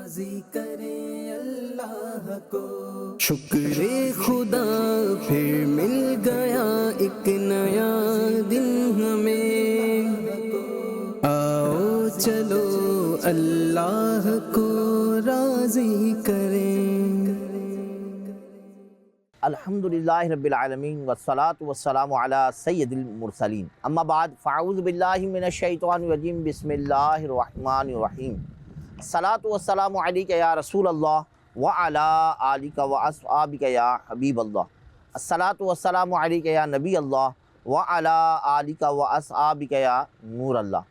راضی کریں اللہ کو۔ شکر خدا پھر مل گیا ایک نیا دن ہمیں، آؤ چلو اللہ کو راضی کریں۔ الحمدللہ رب العالمین والصلاة والسلام علی سید المرسلین، اما بعد فاعوذ باللہ من الشیطان الرجیم، بسم اللہ الرحمن الرحیم۔ الصلاة والسلام علیک یا رسول اللہ وعلی آلک واصحابک یا حبیب اللہ۔ الصلاة والسلام علیک یا نبی اللہ وعلی آلک واصحابک یا نور اللہ۔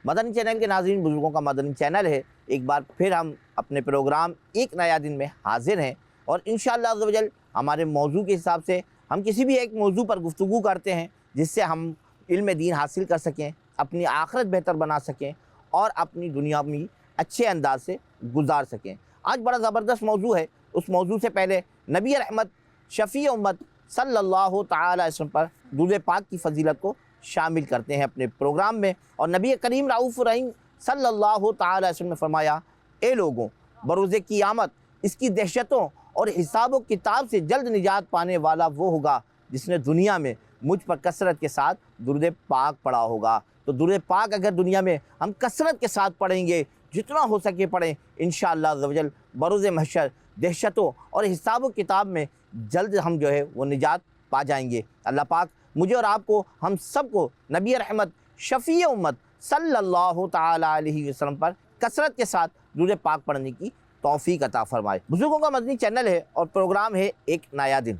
مدنی چینل کے ناظرین، بزرگوں کا مدنی چینل ہے، ایک بار پھر ہم اپنے پروگرام ایک نیا دن میں حاضر ہیں، اور انشاءاللہ عز و جل ہمارے موضوع کے حساب سے ہم کسی بھی ایک موضوع پر گفتگو کرتے ہیں جس سے ہم علم دین حاصل کر سکیں، اپنی آخرت بہتر بنا سکیں اور اپنی دنیا میں اچھے انداز سے گزار سکیں۔ آج بڑا زبردست موضوع ہے، اس موضوع سے پہلے نبی رحمت شفیع امت صلی اللہ تعالی علیہ وسلم پر درود پاک کی فضیلت کو شامل کرتے ہیں اپنے پروگرام میں۔ اور نبی کریم رؤوف الرحیم صلی اللہ تعالی علیہ وسلم نے فرمایا، اے لوگوں، بروز قیامت اس کی دہشتوں اور حساب و کتاب سے جلد نجات پانے والا وہ ہوگا جس نے دنیا میں مجھ پر کثرت کے ساتھ درود پاک پڑھا ہوگا۔ تو درود پاک اگر دنیا میں ہم کثرت کے ساتھ پڑھیں گے، جتنا ہو سکے پڑھیں، انشاءاللہ عز و جل بروز محشر دہشتوں اور حساب و کتاب میں جلد ہم جو ہے وہ نجات پا جائیں گے۔ اللہ پاک مجھے اور آپ کو، ہم سب کو نبی رحمت شفیع امت صلی اللہ تعالی علیہ وسلم پر کثرت کے ساتھ درود پاک پڑھنے کی توفیق عطا فرمائے۔ بزرگوں کا مدنی چینل ہے اور پروگرام ہے ایک نیا دن۔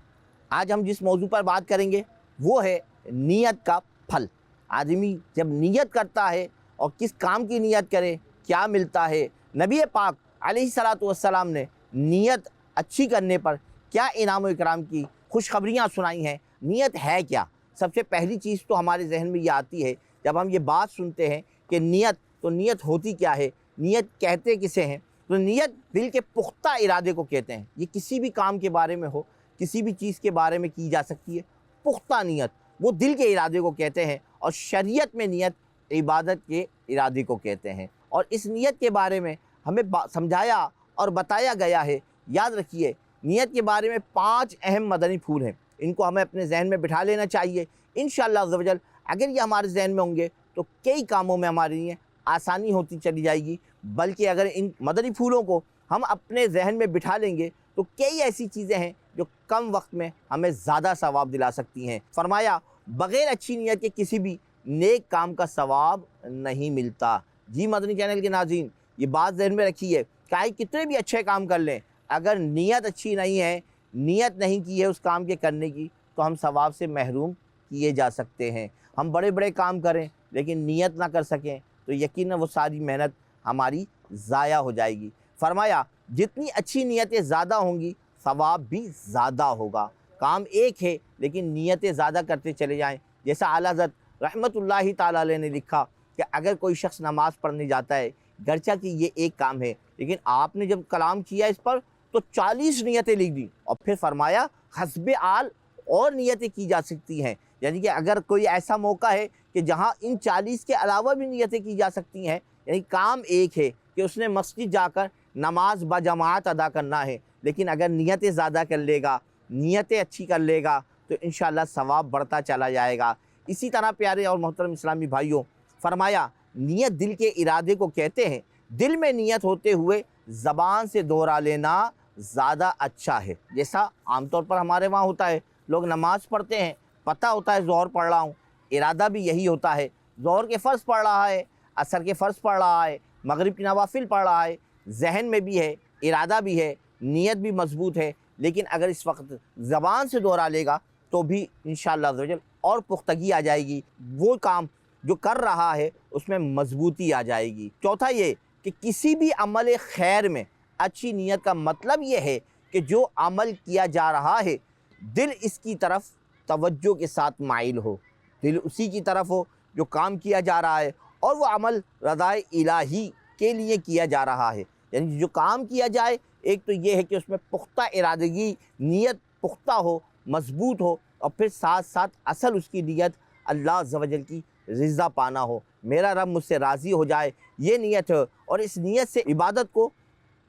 آج ہم جس موضوع پر بات کریں گے وہ ہے نیت کا پھل۔ آدمی جب نیت کرتا ہے، اور کس کام کی نیت کرے کیا ملتا ہے، نبی پاک علیہ الصلاۃ والسلام نے نیت اچھی کرنے پر کیا انعام و اکرام کی خوشخبریاں سنائی ہیں۔ نیت ہے کیا؟ سب سے پہلی چیز تو ہمارے ذہن میں یہ آتی ہے جب ہم یہ بات سنتے ہیں کہ نیت ہوتی کیا ہے، نیت کہتے کسے ہیں؟ تو نیت دل کے پختہ ارادے کو کہتے ہیں۔ یہ کسی بھی کام کے بارے میں ہو، کسی بھی چیز کے بارے میں کی جا سکتی ہے۔ پختہ نیت وہ دل کے ارادے کو کہتے ہیں، اور شریعت میں نیت عبادت کے ارادے کو کہتے ہیں۔ اور اس نیت کے بارے میں ہمیں سمجھایا اور بتایا گیا ہے۔ یاد رکھیے، نیت کے بارے میں 5 اہم مدنی پھول ہیں، ان کو ہمیں اپنے ذہن میں بٹھا لینا چاہیے۔ انشاءاللہ عز و جل اگر یہ ہمارے ذہن میں ہوں گے تو کئی کاموں میں ہمارے لیے آسانی ہوتی چلی جائے گی، بلکہ اگر ان مدنی پھولوں کو ہم اپنے ذہن میں بٹھا لیں گے تو کئی ایسی چیزیں ہیں جو کم وقت میں ہمیں زیادہ ثواب دلا سکتی ہیں۔ فرمایا، بغیر اچھی نیت کے کسی بھی نیک کام کا ثواب نہیں ملتا۔ جی مدنی چینل کے ناظرین، یہ بات ذہن میں رکھیے، چاہے کتنے بھی اچھے کام کر لیں، اگر نیت اچھی نہیں ہے، نیت نہیں کی ہے اس کام کے کرنے کی، تو ہم ثواب سے محروم کیے جا سکتے ہیں۔ ہم بڑے بڑے کام کریں لیکن نیت نہ کر سکیں تو یقیناً وہ ساری محنت ہماری ضائع ہو جائے گی۔ فرمایا، جتنی اچھی نیتیں زیادہ ہوں گی ثواب بھی زیادہ ہوگا۔ کام ایک ہے لیکن نیتیں زیادہ کرتے چلے جائیں۔ جیسا اعلیٰ حضرت رحمت اللہ تعالیٰ علیہ نے لکھا کہ اگر کوئی شخص نماز پڑھنے جاتا ہے، گرچہ کہ یہ ایک کام ہے، لیکن آپ نے جب کلام کیا اس پر تو 40 نیتیں لکھ دی، اور پھر فرمایا حسب آل اور نیتیں کی جا سکتی ہیں۔ یعنی کہ اگر کوئی ایسا موقع ہے کہ جہاں ان 40 کے علاوہ بھی نیتیں کی جا سکتی ہیں، یعنی کام ایک ہے کہ اس نے مسجد جا کر نماز بجماعت ادا کرنا ہے، لیکن اگر نیتیں زیادہ کر لے گا، نیتیں اچھی کر لے گا تو انشاءاللہ ثواب بڑھتا چلا جائے گا۔ اسی طرح پیارے اور محترم اسلامی بھائیوں، فرمایا نیت دل کے ارادے کو کہتے ہیں۔ دل میں نیت ہوتے ہوئے زبان سے دوہرا لینا زیادہ اچھا ہے۔ جیسا عام طور پر ہمارے وہاں ہوتا ہے، لوگ نماز پڑھتے ہیں، پتہ ہوتا ہے ظہر پڑھ رہا ہوں، ارادہ بھی یہی ہوتا ہے، ظہر کے فرض پڑھ رہا ہے، عصر کے فرض پڑھ رہا ہے، مغرب کی نوافل پڑھ رہا ہے، ذہن میں بھی ہے، ارادہ بھی ہے، نیت بھی مضبوط ہے، لیکن اگر اس وقت زبان سے دوہرا لے گا تو بھی انشاءاللہ عز و جل اور پختگی آ جائے گی، وہ کام جو کر رہا ہے اس میں مضبوطی آ جائے گی۔ چوتھا یہ کہ کسی بھی عمل خیر میں اچھی نیت کا مطلب یہ ہے کہ جو عمل کیا جا رہا ہے دل اس کی طرف توجہ کے ساتھ مائل ہو، دل اسی کی طرف ہو جو کام کیا جا رہا ہے، اور وہ عمل رضائے الہی کے لیے کیا جا رہا ہے۔ یعنی جو کام کیا جائے، ایک تو یہ ہے کہ اس میں پختہ ارادگی، نیت پختہ ہو، مضبوط ہو، اور پھر ساتھ ساتھ اصل اس کی نیت اللہ عز و جل کی رضا پانا ہو، میرا رب مجھ سے راضی ہو جائے، یہ نیت ہے۔ اور اس نیت سے عبادت کو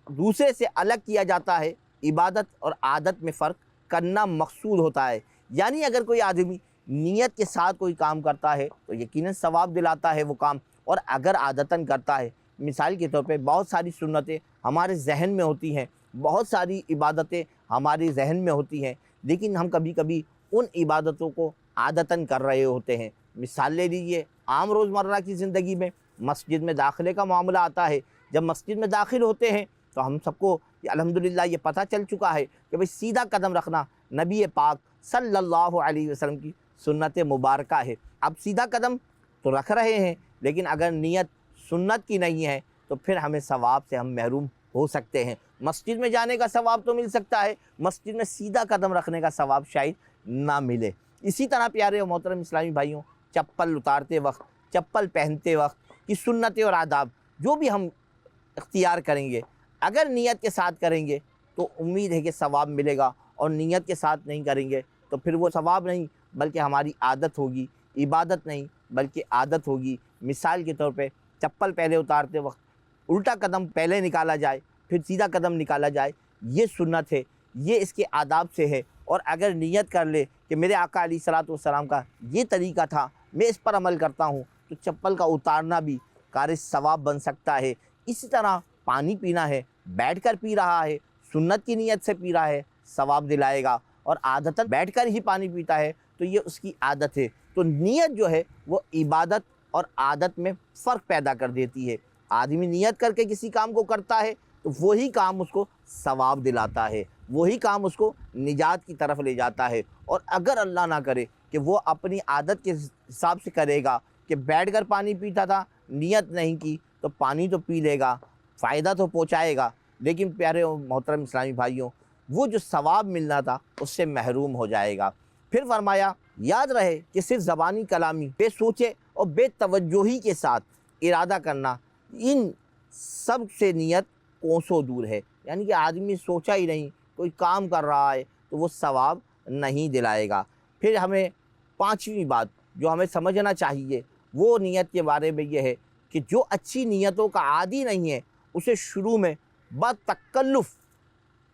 دوسرے سے الگ کیا جاتا ہے، عبادت اور عادت میں فرق کرنا مقصود ہوتا ہے۔ یعنی اگر کوئی آدمی نیت کے ساتھ کوئی کام کرتا ہے تو یقیناً ثواب دلاتا ہے وہ کام، اور اگر عادتاً کرتا ہے، مثال کے طور پہ بہت ساری سنتیں ہمارے ذہن میں ہوتی ہیں، بہت ساری عبادتیں ہمارے ذہن میں ہوتی ہیں، لیکن ہم کبھی کبھی ان عبادتوں کو عادتاً کر رہے ہوتے ہیں۔ مثال لے لیجیے، عام روزمرہ کی زندگی میں مسجد میں داخلے کا معاملہ آتا ہے۔ جب مسجد میں داخل ہوتے ہیں تو ہم سب کو الحمدللہ یہ پتہ چل چکا ہے کہ بھئی سیدھا قدم رکھنا نبی پاک صلی اللہ علیہ وسلم کی سنت مبارکہ ہے۔ اب سیدھا قدم تو رکھ رہے ہیں، لیکن اگر نیت سنت کی نہیں ہے تو پھر ہمیں ثواب سے ہم محروم ہو سکتے ہیں۔ مسجد میں جانے کا ثواب تو مل سکتا ہے، مسجد میں سیدھا قدم رکھنے کا ثواب شاید نہ ملے۔ اسی طرح پیارے اور محترم اسلامی بھائیوں، چپل اتارتے وقت، چپل پہنتے وقت کی سنتیں اور آداب جو بھی ہم اختیار کریں گے، اگر نیت کے ساتھ کریں گے تو امید ہے کہ ثواب ملے گا، اور نیت کے ساتھ نہیں کریں گے تو پھر وہ ثواب نہیں بلکہ ہماری عادت ہوگی، عبادت نہیں بلکہ عادت ہوگی۔ مثال کے طور پہ چپل پہلے اتارتے وقت الٹا قدم پہلے نکالا جائے پھر سیدھا قدم نکالا جائے، یہ سنت ہے، یہ اس کے آداب سے ہے۔ اور اگر نیت کر لے کہ میرے آقا علیہ الصلوۃ والسلام کا یہ طریقہ تھا، میں اس پر عمل کرتا ہوں، تو چپل کا اتارنا بھی کار ثواب بن سکتا ہے۔ اسی طرح پانی پینا ہے، بیٹھ کر پی رہا ہے، سنت کی نیت سے پی رہا ہے، ثواب دلائے گا، اور عادتاً بیٹھ کر ہی پانی پیتا ہے تو یہ اس کی عادت ہے۔ تو نیت جو ہے وہ عبادت اور عادت میں فرق پیدا کر دیتی ہے۔ آدمی نیت کر کے کسی کام کو کرتا ہے تو وہی کام اس کو ثواب دلاتا ہے، وہی کام اس کو نجات کی طرف لے جاتا ہے۔ اور اگر اللہ نہ کرے کہ وہ اپنی عادت کے حساب سے کرے گا کہ بیٹھ کر پانی پیتا تھا، نیت نہیں کی تو پانی تو پی لے گا، فائدہ تو پہنچائے گا، لیکن پیارے و محترم اسلامی بھائیوں، وہ جو ثواب ملنا تھا اس سے محروم ہو جائے گا۔ پھر فرمایا، یاد رہے کہ صرف زبانی کلامی، بے سوچے اور بے توجہی کے ساتھ ارادہ کرنا، ان سب سے نیت کوسوں دور ہے۔ یعنی کہ آدمی سوچا ہی نہیں، کوئی کام کر رہا ہے تو وہ ثواب نہیں دلائے گا۔ پھر ہمیں پانچویں بات جو ہمیں سمجھنا چاہیے وہ نیت کے بارے میں یہ ہے کہ جو اچھی نیتوں کا عادی نہیں ہے اسے شروع میں بتکلف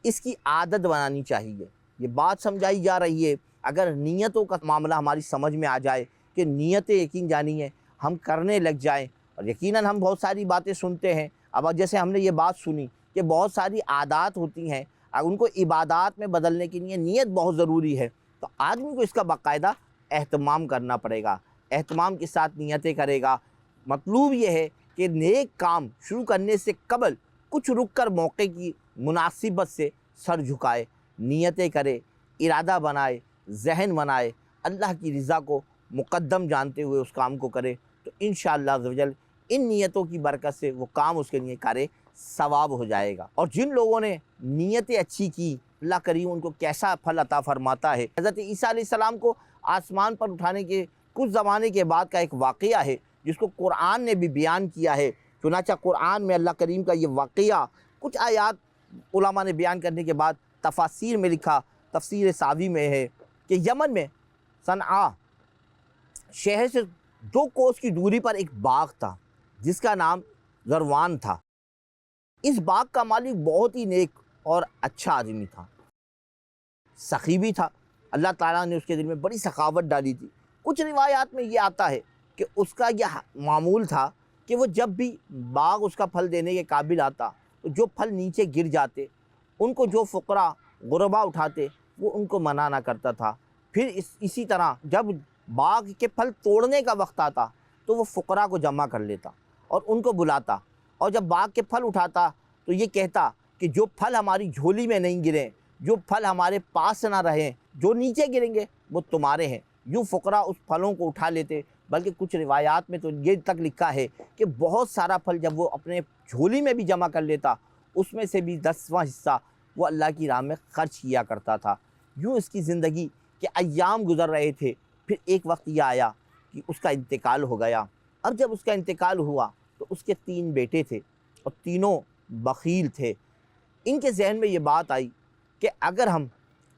اس کی عادت بنانی چاہیے۔ یہ بات سمجھائی جا رہی ہے، اگر نیتوں کا معاملہ ہماری سمجھ میں آ جائے کہ نیتیں یقین جانی ہیں، ہم کرنے لگ جائیں، اور یقیناً ہم بہت ساری باتیں سنتے ہیں۔ اب جیسے ہم نے یہ بات سنی کہ بہت ساری عادات ہوتی ہیں، ان کو عبادات میں بدلنے کے لیے نیت بہت ضروری ہے، تو آدمی کو اس کا باقاعدہ اہتمام کرنا پڑے گا، اہتمام کے ساتھ نیتیں کرے گا۔ مطلوب یہ ہے کہ نیک کام شروع کرنے سے قبل کچھ رک کر موقع کی مناسبت سے سر جھکائے، نیتیں کرے، ارادہ بنائے، ذہن بنائے، اللہ کی رضا کو مقدم جانتے ہوئے اس کام کو کرے، تو انشاءاللہ عزوجل ان نیتوں کی برکت سے وہ کام اس کے لیے کارے ثواب ہو جائے گا۔ اور جن لوگوں نے نیتیں اچھی کی، اللہ کریم ان کو کیسا پھل عطا فرماتا ہے۔ حضرت عیسیٰ علیہ السلام کو آسمان پر اٹھانے کے کچھ زمانے کے بعد کا ایک واقعہ ہے جس کو قرآن نے بھی بیان کیا ہے۔ چنانچہ قرآن میں اللہ کریم کا یہ واقعہ کچھ آیات علماء نے بیان کرنے کے بعد تفاسیر میں لکھا، تفسیر ساوی میں ہے کہ یمن میں صنعاء شہر سے 2 کوس کی دوری پر ایک باغ تھا جس کا نام ذروان تھا۔ اس باغ کا مالک بہت ہی نیک اور اچھا آدمی تھا، سخی بھی تھا۔ اللہ تعالیٰ نے اس کے دل میں بڑی سخاوت ڈالی تھی۔ کچھ روایات میں یہ آتا ہے کہ اس کا یہ معمول تھا کہ وہ جب بھی باغ اس کا پھل دینے کے قابل آتا تو جو پھل نیچے گر جاتے ان کو جو فقراء غربا اٹھاتے وہ ان کو منع نہ کرتا تھا۔ پھر اسی طرح جب باغ کے پھل توڑنے کا وقت آتا تو وہ فقراء کو جمع کر لیتا اور ان کو بلاتا، اور جب باغ کے پھل اٹھاتا تو یہ کہتا کہ جو پھل ہماری جھولی میں نہیں گریں، جو پھل ہمارے پاس نہ رہیں، جو نیچے گریں گے وہ تمہارے ہیں۔ یوں فقراء اس پھلوں کو اٹھا لیتے، بلکہ کچھ روایات میں تو یہ تک لکھا ہے کہ بہت سارا پھل جب وہ اپنے جھولی میں بھی جمع کر لیتا، اس میں سے بھی 10واں حصہ وہ اللہ کی راہ میں خرچ کیا کرتا تھا۔ یوں اس کی زندگی کے ایام گزر رہے تھے۔ پھر ایک وقت یہ آیا کہ اس کا انتقال ہو گیا۔ اب جب اس کا انتقال ہوا تو اس کے 3 بیٹے تھے اور تینوں بخیل تھے۔ ان کے ذہن میں یہ بات آئی کہ اگر ہم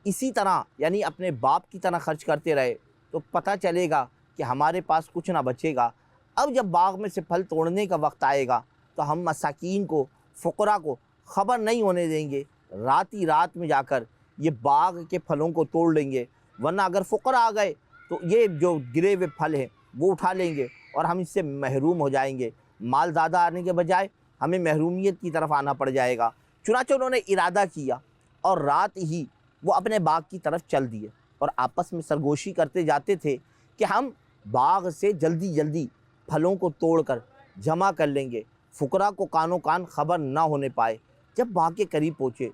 اسی طرح یعنی اپنے باپ کی طرح خرچ کرتے رہے تو پتہ چلے گا کہ ہمارے پاس کچھ نہ بچے گا۔ اب جب باغ میں سے پھل توڑنے کا وقت آئے گا تو ہم مساکین کو، فقراء کو خبر نہیں ہونے دیں گے، رات ہی رات میں جا کر یہ باغ کے پھلوں کو توڑ لیں گے، ورنہ اگر فقر آ گئے تو یہ جو گرے ہوئے پھل ہیں وہ اٹھا لیں گے اور ہم اس سے محروم ہو جائیں گے، مال زیادہ آنے کے بجائے ہمیں محرومیت کی طرف آنا پڑ جائے گا۔ چنانچہ انہوں نے ارادہ کیا اور رات ہی وہ اپنے باغ کی طرف چل دیے اور آپس میں سرگوشی کرتے جاتے تھے کہ ہم باغ سے جلدی جلدی پھلوں کو توڑ کر جمع کر لیں گے، فقراء کو کانوں کان خبر نہ ہونے پائے۔ جب باغ کے قریب پہنچے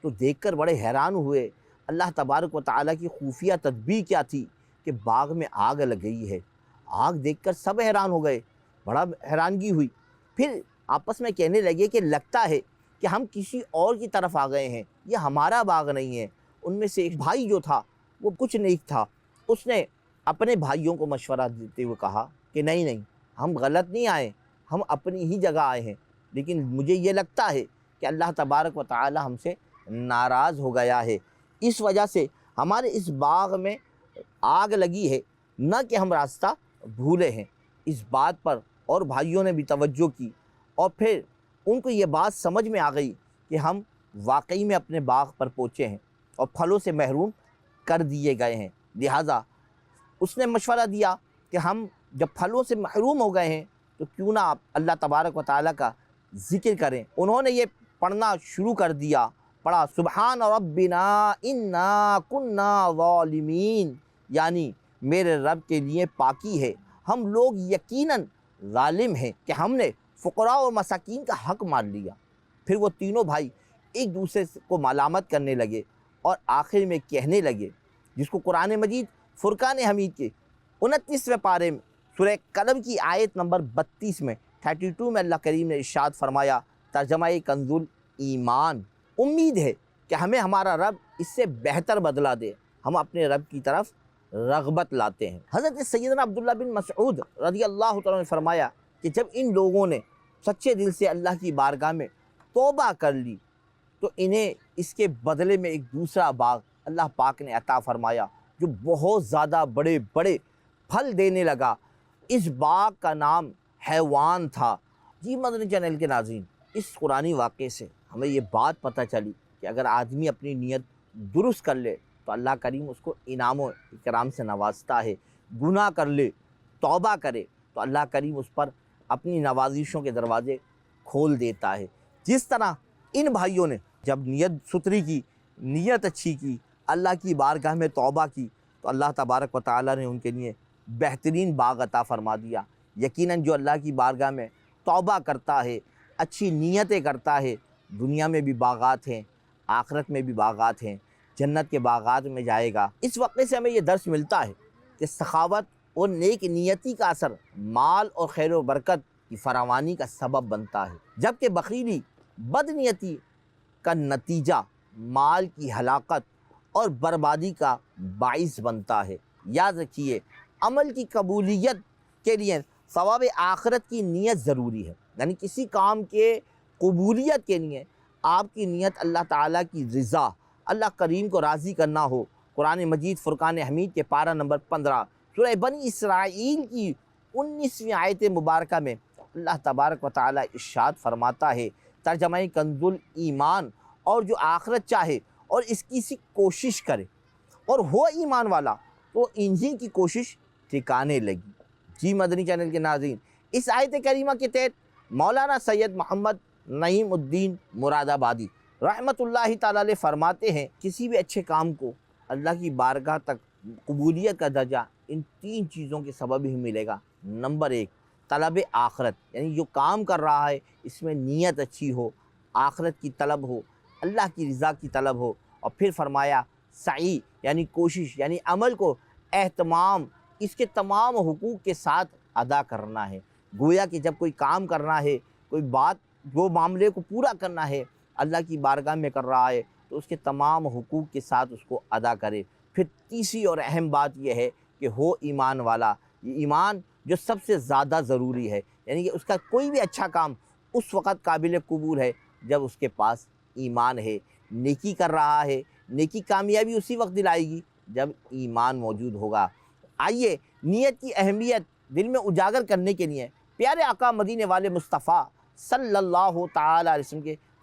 تو دیکھ کر بڑے حیران ہوئے۔ اللہ تبارک و تعالیٰ کی خفیہ تدبیر کیا تھی کہ باغ میں آگ لگ گئی ہے۔ آگ دیکھ کر سب حیران ہو گئے، بڑا حیرانگی ہوئی۔ پھر آپس میں کہنے لگے کہ لگتا ہے کہ ہم کسی اور کی طرف آ گئے ہیں، یہ ہمارا باغ نہیں ہے۔ ان میں سے ایک بھائی جو تھا وہ کچھ نیک تھا، اس نے اپنے بھائیوں کو مشورہ دیتے ہوئے کہا کہ نہیں ہم غلط نہیں آئے، ہم اپنی ہی جگہ آئے ہیں، لیکن مجھے یہ لگتا ہے کہ اللہ تبارک و تعالی ہم سے ناراض ہو گیا ہے، اس وجہ سے ہمارے اس باغ میں آگ لگی ہے، نہ کہ ہم راستہ بھولے ہیں۔ اس بات پر اور بھائیوں نے بھی توجہ کی اور پھر ان کو یہ بات سمجھ میں آ گئی کہ ہم واقعی میں اپنے باغ پر پہنچے ہیں اور پھلوں سے محروم کر دیے گئے ہیں۔ لہٰذا اس نے مشورہ دیا کہ ہم جب پھلوں سے محروم ہو گئے ہیں تو کیوں نہ آپ اللہ تبارک و تعالیٰ کا ذکر کریں۔ انہوں نے یہ پڑھنا شروع کر دیا، پڑھا سبحان ربنا انا کنا ظالمین، یعنی میرے رب کے لیے پاکی ہے، ہم لوگ یقیناً ظالم ہیں کہ ہم نے فقراء اور مساکین کا حق مان لیا۔ پھر وہ تینوں بھائی ایک دوسرے کو ملامت کرنے لگے اور آخر میں کہنے لگے، جس کو قرآن مجید فرقان حمید کے 29ویں پارے میں سورہ قلم کی آیت نمبر 32 میں 32 میں اللہ کریم نے ارشاد فرمایا، ترجمہ کنز ایمان، امید ہے کہ ہمیں ہمارا رب اس سے بہتر بدلہ دے، ہم اپنے رب کی طرف رغبت لاتے ہیں۔ حضرت سیدنا عبداللہ بن مسعود رضی اللہ تعالیٰ نے فرمایا کہ جب ان لوگوں نے سچے دل سے اللہ کی بارگاہ میں توبہ کر لی تو انہیں اس کے بدلے میں ایک دوسرا باغ اللہ پاک نے عطا فرمایا جو بہت زیادہ بڑے بڑے پھل دینے لگا۔ اس باغ کا نام حیوان تھا۔ جی مدنی چینل کے ناظرین، اس قرآنی واقعے سے ہمیں یہ بات پتہ چلی کہ اگر آدمی اپنی نیت درست کر لے تو اللہ کریم اس کو انعام و اکرام سے نوازتا ہے، گناہ کر لے، توبہ کرے تو اللہ کریم اس پر اپنی نوازشوں کے دروازے کھول دیتا ہے۔ جس طرح ان بھائیوں نے جب نیت ستھری کی، نیت اچھی کی، اللہ کی بارگاہ میں توبہ کی تو اللہ تبارک و تعالیٰ نے ان کے لیے بہترین باغ عطا فرما دیا۔ یقیناً جو اللہ کی بارگاہ میں توبہ کرتا ہے، اچھی نیتیں کرتا ہے، دنیا میں بھی باغات ہیں، آخرت میں بھی باغات ہیں، جنت کے باغات میں جائے گا۔ اس واقعے سے ہمیں یہ درس ملتا ہے کہ سخاوت اور نیک نیتی کا اثر مال اور خیر و برکت کی فراوانی کا سبب بنتا ہے، جبکہ بخیلی، بد نیتی کا نتیجہ مال کی ہلاکت اور بربادی کا باعث بنتا ہے۔ یاد رکھیے، عمل کی قبولیت کے لیے ثواب آخرت کی نیت ضروری ہے، یعنی کسی کام کے قبولیت کے لیے آپ کی نیت اللہ تعالیٰ کی رضا، اللہ کریم کو راضی کرنا ہو۔ قرآن مجید فرقان حمید کے پارہ نمبر 15 سورہ بنی اسرائیل کی 19ویں آیت مبارکہ میں اللہ تبارک و تعالیٰ ارشاد فرماتا ہے، ترجمہ کنز ایمان، اور جو آخرت چاہے اور اس کی سی کوشش کرے اور ہو ایمان والا تو انہی کی کوشش ٹھکانے لگی۔ جی مدنی چینل کے ناظرین، اس آیت کریمہ کے تحت مولانا سید محمد نعیم الدین مراد آبادی رحمۃ اللہ تعالیٰ علیہ فرماتے ہیں، کسی بھی اچھے کام کو اللہ کی بارگاہ تک قبولیت کا درجہ ان 3 چیزوں کے سبب ہی ملے گا۔ نمبر 1، طلب آخرت، یعنی جو کام کر رہا ہے اس میں نیت اچھی ہو، آخرت کی طلب ہو، اللہ کی رضا کی طلب ہو۔ اور پھر فرمایا سعی، یعنی کوشش، یعنی عمل کو اہتمام، اس کے تمام حقوق کے ساتھ ادا کرنا ہے۔ گویا کہ جب کوئی کام کرنا ہے، کوئی بات، وہ معاملے کو پورا کرنا ہے، اللہ کی بارگاہ میں کر رہا ہے تو اس کے تمام حقوق کے ساتھ اس کو ادا کرے۔ پھر تیسری اور اہم بات یہ ہے کہ ہو ایمان والا، یہ ایمان جو سب سے زیادہ ضروری ہے، یعنی کہ اس کا کوئی بھی اچھا کام اس وقت قابل قبول ہے جب اس کے پاس ایمان ہے، نیکی کر رہا ہے، نیکی کامیابی اسی وقت دلائے گی جب ایمان موجود ہوگا۔ آئیے نیت کی اہمیت دل میں اجاگر کرنے کے لیے پیارے آقا مدینے والے مصطفیٰ صلی اللہ تعالیٰ علیہ وسلم کے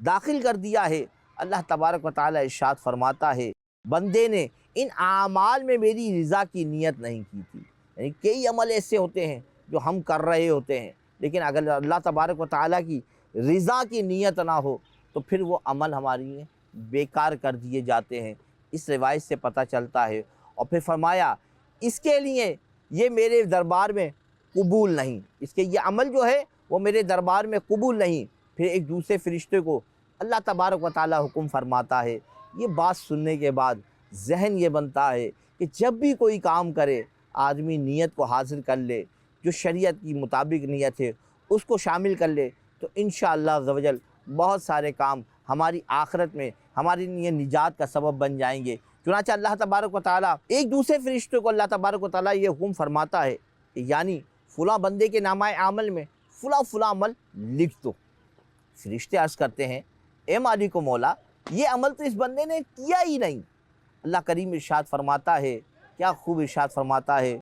داخل کر دیا ہے۔ اللہ تبارک و تعالیٰ ارشاد فرماتا ہے بندے نے ان اعمال میں میری رضا کی نیت نہیں کی تھی۔ یعنی کئی عمل ایسے ہوتے ہیں جو ہم کر رہے ہوتے ہیں، لیکن اگر اللہ تبارک و تعالیٰ کی رضا کی نیت نہ ہو تو پھر وہ عمل ہماری بیکار کر دیے جاتے ہیں۔ اس روایت سے پتہ چلتا ہے۔ اور پھر فرمایا اس کے لیے یہ میرے دربار میں قبول نہیں، اس کے یہ عمل جو ہے وہ میرے دربار میں قبول نہیں۔ پھر ایک دوسرے فرشتے کو اللہ تبارک و تعالیٰ حکم فرماتا ہے۔ یہ بات سننے کے بعد ذہن یہ بنتا ہے کہ جب بھی کوئی کام کرے آدمی نیت کو حاضر کر لے، جو شریعت کی مطابق نیت ہے اس کو شامل کر لے تو انشاءاللہ عز و جل بہت سارے کام ہماری آخرت میں ہماری لیے نجات کا سبب بن جائیں گے۔ چنانچہ اللہ تبارک و تعالیٰ ایک دوسرے فرشتے کو اللہ تبارک و تعالیٰ یہ حکم فرماتا ہے کہ یعنی فلاں بندے کے نامہ اعمال میں فلاں فلاں عمل لکھ دو۔ فرشتے عرض کرتے ہیں اے مالک و مولا، یہ عمل تو اس بندے نے کیا ہی نہیں۔ اللہ کریم ارشاد فرماتا ہے، کیا خوب ارشاد فرماتا ہے،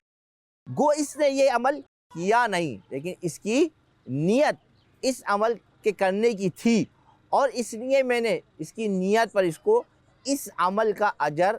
گو اس نے یہ عمل کیا نہیں لیکن اس کی نیت اس عمل کے کرنے کی تھی، اور اس لیے میں نے اس کی نیت پر اس کو اس عمل کا اجر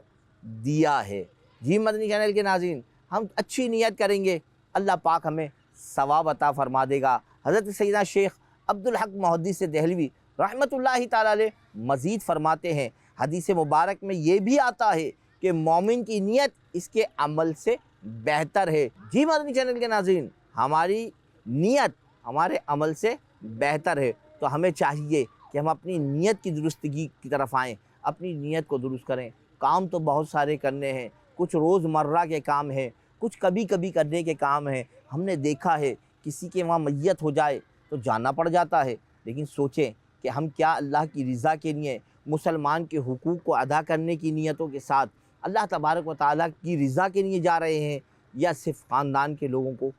دیا ہے۔ جی مدنی چینل کے ناظرین، ہم اچھی نیت کریں گے اللہ پاک ہمیں ثواب عطا فرما دے گا۔ حضرت سیدنا شیخ عبدالحق محدث دہلوی رحمۃ اللہ تعالیٰ علیہ مزید فرماتے ہیں، حدیث مبارک میں یہ بھی آتا ہے کہ مومن کی نیت اس کے عمل سے بہتر ہے۔ جی مدنی چینل کے ناظرین، ہماری نیت ہمارے عمل سے بہتر ہے، تو ہمیں چاہیے کہ ہم اپنی نیت کی درستگی کی طرف آئیں، اپنی نیت کو درست کریں۔ کام تو بہت سارے کرنے ہیں، کچھ روز مرہ کے کام ہیں، کچھ کبھی کبھی کرنے کے کام ہیں۔ ہم نے دیکھا ہے کسی کے وہاں میت ہو جائے تو جانا پڑ جاتا ہے، لیکن سوچیں کہ ہم کیا اللہ کی رضا کے لیے مسلمان کے حقوق کو ادا کرنے کی نیتوں کے ساتھ اللہ تبارک و تعالیٰ کی رضا کے لیے جا رہے ہیں، یا صرف خاندان کے لوگوں کو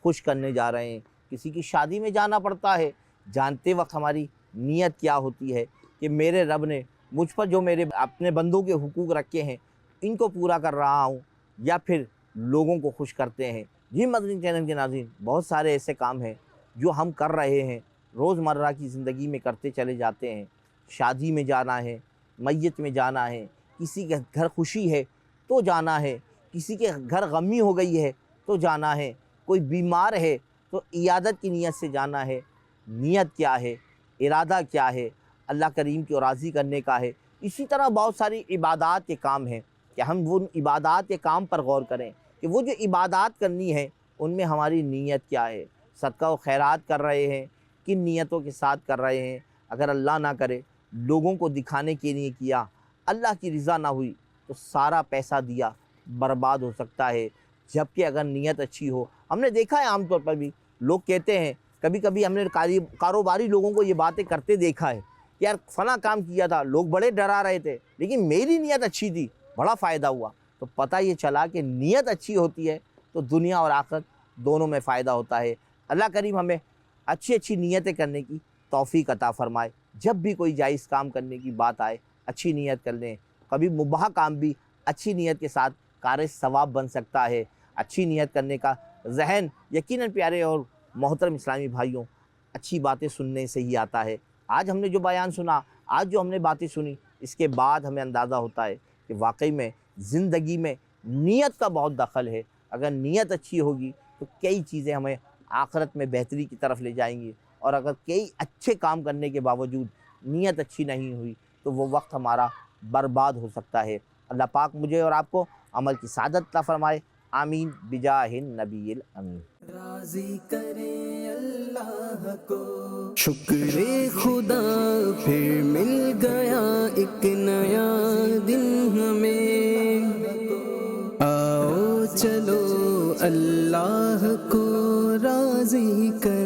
خوش کرنے جا رہے ہیں۔ کسی کی شادی میں جانا پڑتا ہے، جانتے وقت ہماری نیت کیا ہوتی ہے کہ میرے رب نے مجھ پر جو میرے اپنے بندوں کے حقوق رکھے ہیں ان کو پورا کر رہا ہوں، یا پھر لوگوں کو خوش کرتے ہیں۔ جی مدنی چینل کے ناظرین، بہت سارے ایسے کام ہیں جو ہم کر رہے ہیں، روزمرہ کی زندگی میں کرتے چلے جاتے ہیں۔ شادی میں جانا ہے، میت میں جانا ہے، کسی کے گھر خوشی ہے تو جانا ہے، کسی کے گھر غمی ہو گئی ہے تو جانا ہے، کوئی بیمار ہے تو عیادت کی نیت سے جانا ہے۔ نیت کیا ہے، ارادہ کیا ہے، اللہ کریم کی راضی کرنے کا ہے۔ اسی طرح بہت ساری عبادات کے کام ہیں کہ ہم وہ عبادات کے کام پر غور کریں کہ وہ جو عبادات کرنی ہے ان میں ہماری نیت کیا ہے۔ صدقہ و خیرات کر رہے ہیں، کن نیتوں کے ساتھ کر رہے ہیں۔ اگر اللہ نہ کرے لوگوں کو دکھانے کے لیے کیا، اللہ کی رضا نہ ہوئی تو سارا پیسہ دیا برباد ہو سکتا ہے۔ جبکہ اگر نیت اچھی ہو، ہم نے دیکھا ہے عام طور پر بھی لوگ کہتے ہیں، کبھی کبھی ہم نے کاروباری لوگوں کو یہ باتیں کرتے دیکھا ہے کہ یار فلاں کام کیا تھا، لوگ بڑے ڈرا رہے تھے لیکن میری نیت اچھی تھی، بڑا فائدہ ہوا۔ تو پتہ یہ چلا کہ نیت اچھی ہوتی ہے تو دنیا اور آخرت دونوں میں فائدہ ہوتا ہے۔ اللہ کریم ہمیں اچھی اچھی نیتیں کرنے کی توفیق عطا فرمائے۔ جب بھی کوئی جائز کام کرنے کی بات آئے اچھی نیت کر لیں۔ کبھی مباح کام بھی اچھی نیت کے ساتھ کار ثواب بن سکتا ہے۔ اچھی نیت کرنے کا ذہن یقیناً پیارے اور محترم اسلامی بھائیوں اچھی باتیں سننے سے ہی آتا ہے۔ آج ہم نے جو بیان سنا، آج جو ہم نے باتیں سنی، اس کے بعد ہمیں اندازہ ہوتا ہے کہ واقعی میں زندگی میں نیت کا بہت دخل ہے۔ اگر نیت اچھی ہوگی تو کئی چیزیں ہمیں آخرت میں بہتری کی طرف لے جائیں گی، اور اگر کئی اچھے کام کرنے کے باوجود نیت اچھی نہیں ہوئی تو وہ وقت ہمارا برباد ہو سکتا ہے۔ اللہ پاک مجھے اور آپ کو عمل کی سعادت عطا فرمائے، آمین بجاہ النبی الامین۔ راضی کرے اللہ کو شکر خدا، پھر مل گیا ایک نیا دن ہمیں۔ آؤ چلو اللہ کو راضی کرے۔